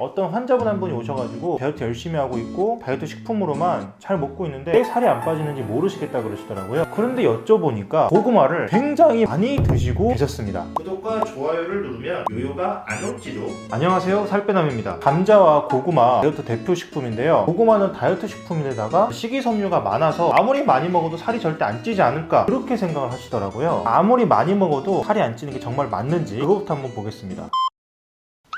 어떤 환자분 한 분이 오셔가지고 다이어트 열심히 하고 있고 다이어트 식품으로만 잘 먹고 있는데 왜 살이 안 빠지는지 모르시겠다 그러시더라고요. 그런데 여쭤보니까 고구마를 굉장히 많이 드시고 계셨습니다. 구독과 좋아요를 누르면 요요가 안 올지도. 안녕하세요, 살빼남입니다. 감자와 고구마 다이어트 대표 식품인데요. 고구마는 다이어트 식품인데다가 식이섬유가 많아서 아무리 많이 먹어도 살이 절대 안 찌지 않을까 그렇게 생각을 하시더라고요. 아무리 많이 먹어도 살이 안 찌는 게 정말 맞는지 그것부터 한번 보겠습니다.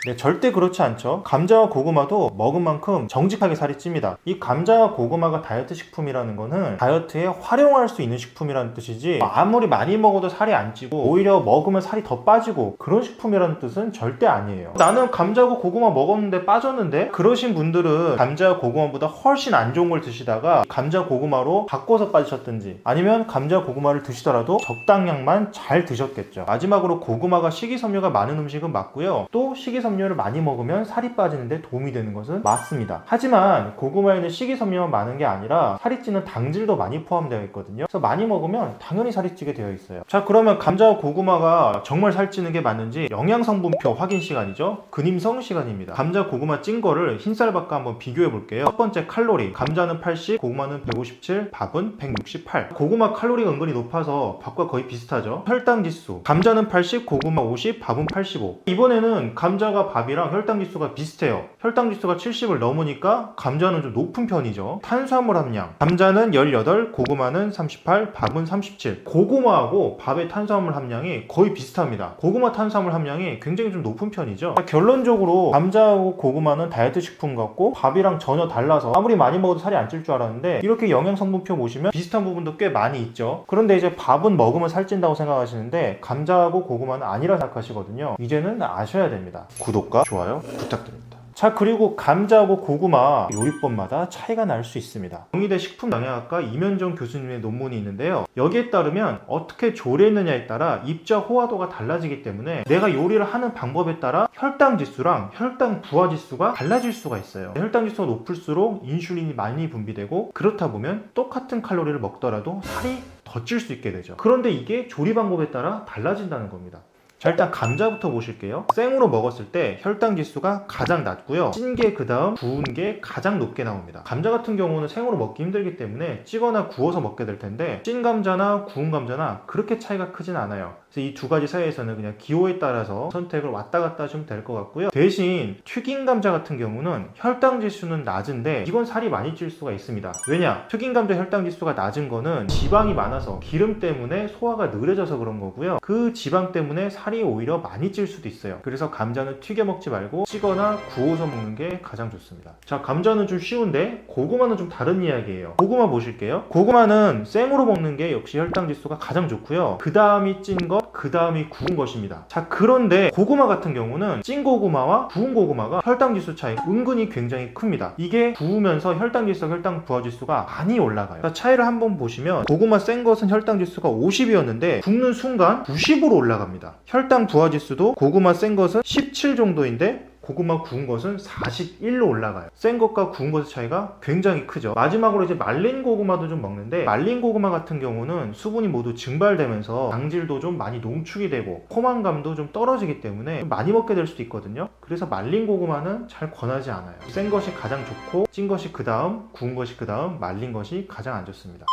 네, 절대 그렇지 않죠. 감자와 고구마도 먹은 만큼 정직하게 살이 찝니다. 이 감자와 고구마가 다이어트 식품이라는 거는 다이어트에 활용할 수 있는 식품이라는 뜻이지 아무리 많이 먹어도 살이 안 찌고 오히려 먹으면 살이 더 빠지고 그런 식품이라는 뜻은 절대 아니에요. 나는 감자하고 고구마 먹었는데 빠졌는데? 그러신 분들은 감자와 고구마보다 훨씬 안 좋은 걸 드시다가 감자 고구마로 바꿔서 빠지셨든지 아니면 감자 고구마를 드시더라도 적당량만 잘 드셨겠죠. 마지막으로 고구마가 식이섬유가 많은 음식은 맞고요. 또 식이섬유를 많이 먹으면 살이 빠지는데 도움이 되는 것은 맞습니다. 하지만 고구마에는 식이섬유만 많은 게 아니라 살이 찌는 당질도 많이 포함되어 있거든요. 그래서 많이 먹으면 당연히 살이 찌게 되어 있어요. 자, 그러면 감자와 고구마가 정말 살찌는 게 맞는지 영양성분표 확인 시간이죠. 근임성 시간입니다. 감자 고구마 찐 거를 흰쌀밥과 한번 비교해 볼게요. 첫 번째 칼로리, 감자는 80, 고구마는 157, 밥은 168. 고구마 칼로리가 은근히 높아서 밥과 거의 비슷하죠. 혈당 지수, 감자는 80, 고구마 50, 밥은 85. 이번에는 감자가 밥이랑 혈당 지수가 비슷해요. 혈당 지수가 70을 넘으니까 감자는 좀 높은 편이죠. 탄수화물 함량, 감자는 18, 고구마는 38, 밥은 37. 고구마하고 밥의 탄수화물 함량이 거의 비슷합니다. 고구마 탄수화물 함량이 굉장히 좀 높은 편이죠. 결론적으로 감자하고 고구마는 다이어트 식품 같고 밥이랑 전혀 달라서 아무리 많이 먹어도 살이 안 찔 줄 알았는데 이렇게 영양성분표 보시면 비슷한 부분도 꽤 많이 있죠. 그런데 이제 밥은 먹으면 살찐다고 생각하시는데 감자하고 고구마는 아니라 생각하시거든요. 이제는 아셔야 됩니다. 구독과 좋아요 부탁드립니다. 자, 그리고 감자하고 고구마 요리법마다 차이가 날 수 있습니다. 경희대 식품영양학과 이면정 교수님의 논문이 있는데요. 여기에 따르면 어떻게 조리했느냐에 따라 입자 호화도가 달라지기 때문에 내가 요리를 하는 방법에 따라 혈당 지수랑 혈당 부하 지수가 달라질 수가 있어요. 혈당 지수가 높을수록 인슐린이 많이 분비되고 그렇다 보면 똑같은 칼로리를 먹더라도 살이 더 찔 수 있게 되죠. 그런데 이게 조리 방법에 따라 달라진다는 겁니다. 자, 일단 감자부터 보실게요. 생으로 먹었을 때 혈당 지수가 가장 낮고요. 찐 게 그 다음 구운 게 가장 높게 나옵니다. 감자 같은 경우는 생으로 먹기 힘들기 때문에 찌거나 구워서 먹게 될 텐데 찐 감자나 구운 감자나 그렇게 차이가 크진 않아요. 그래서 이 두 가지 사이에서는 그냥 기호에 따라서 선택을 왔다 갔다 하시면 될 것 같고요. 대신 튀긴 감자 같은 경우는 혈당 지수는 낮은데 이건 살이 많이 찔 수가 있습니다. 왜냐? 튀긴 감자 혈당 지수가 낮은 거는 지방이 많아서 기름 때문에 소화가 느려져서 그런 거고요. 그 지방 때문에 살이 오히려 많이 찔 수도 있어요. 그래서 감자는 튀겨 먹지 말고 찌거나 구워서 먹는 게 가장 좋습니다. 자, 감자는 좀 쉬운데 고구마는 좀 다른 이야기예요. 고구마 보실게요. 고구마는 생으로 먹는 게 역시 혈당 지수가 가장 좋고요. 그 다음이 찐 것, 그 다음이 구운 것입니다. 자, 그런데 고구마 같은 경우는 찐 고구마와 구운 고구마가 혈당 지수 차이가 은근히 굉장히 큽니다. 이게 구우면서 혈당 지수와 혈당 부하 지수가 많이 올라가요. 자, 차이를 한번 보시면 고구마 센 것은 혈당 지수가 50이었는데 굽는 순간 90으로 올라갑니다. 혈당 부하 지수도 고구마 센 것은 17 정도인데 고구마 구운 것은 41로 올라가요. 센 것과 구운 것의 차이가 굉장히 크죠. 마지막으로 이제 말린 고구마도 좀 먹는데 말린 고구마 같은 경우는 수분이 모두 증발되면서 당질도 좀 많이 농축이 되고 포만감도 좀 떨어지기 때문에 좀 많이 먹게 될 수도 있거든요. 그래서 말린 고구마는 잘 권하지 않아요. 센 것이 가장 좋고 찐 것이 그 다음, 구운 것이 그 다음, 말린 것이 가장 안 좋습니다.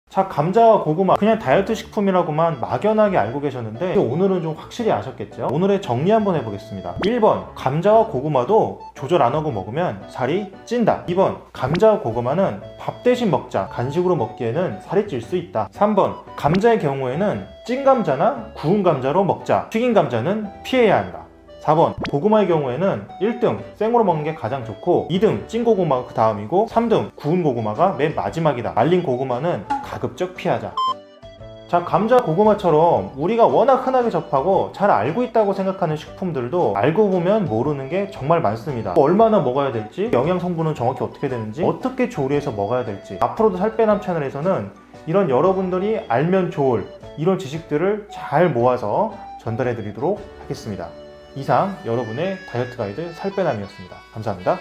자, 감자와 고구마 그냥 다이어트 식품이라고만 막연하게 알고 계셨는데 오늘은 좀 확실히 아셨겠죠? 오늘의 정리 한번 해보겠습니다. 1번 감자와 고구마도 조절 안 하고 먹으면 살이 찐다. 2번 감자와 고구마는 밥 대신 먹자. 간식으로 먹기에는 살이 찔 수 있다. 3번 감자의 경우에는 찐 감자나 구운 감자로 먹자. 튀긴 감자는 피해야 한다. 4번 고구마의 경우에는 1등 생으로 먹는 게 가장 좋고 2등 찐 고구마가 그 다음이고 3등 구운 고구마가 맨 마지막이다. 말린 고구마는 가급적 피하자. 자, 감자 고구마처럼 우리가 워낙 흔하게 접하고 잘 알고 있다고 생각하는 식품들도 알고 보면 모르는 게 정말 많습니다. 얼마나 먹어야 될지, 영양 성분은 정확히 어떻게 되는지, 어떻게 조리해서 먹어야 될지 앞으로도 살빼남 채널에서는 이런 여러분들이 알면 좋을 이런 지식들을 잘 모아서 전달해 드리도록 하겠습니다. 이상 여러분의 다이어트 가이드 살빼남이었습니다. 감사합니다.